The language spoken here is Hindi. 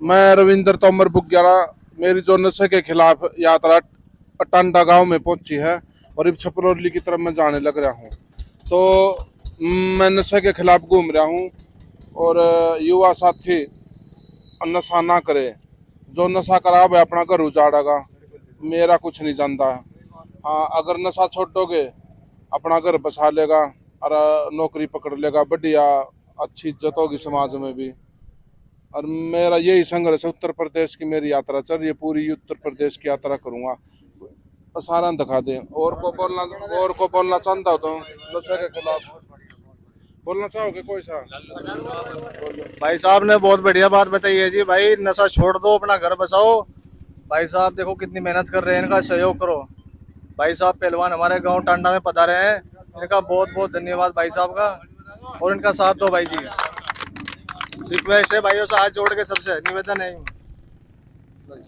मैं रविंद्र तोमर बुग्याला। मेरी जो नशे के खिलाफ यात्रा टांडा गांव में पहुंची है और अब छपरौली की तरफ मैं जाने लग रहा हूं। तो मैं नशे के खिलाफ घूम रहा हूं और युवा साथी नशा ना करे। जो नशा करा वह अपना घर उजाड़ेगा, मेरा कुछ नहीं जानता। हाँ, अगर नशा छोड़ोगे अपना घर बसा लेगा और नौकरी पकड़ लेगा, बढ़िया अच्छी इज्जत होगी समाज में भी। और मेरा यही संघर्ष है। उत्तर प्रदेश की मेरी यात्रा चल रही है, पूरी उत्तर प्रदेश की यात्रा करूंगा। सारा दिखा दे। और को बोलना चाहता हो तो नशे के खिलाफ बोलना चाहोगे कोई सा? भाई साहब ने बहुत बढ़िया बात बताई है जी। भाई नशा छोड़ दो, अपना घर बसाओ। भाई साहब देखो कितनी मेहनत कर रहे हैं, इनका सहयोग करो। भाई साहब पहलवान हमारे गांव टांडा में पधारे हैं, इनका बहुत बहुत धन्यवाद भाई साहब का, और इनका साथ दो भाई जी। रिक्वेस्ट है भाइयों से हाथ जोड़ के सबसे निवेदन है।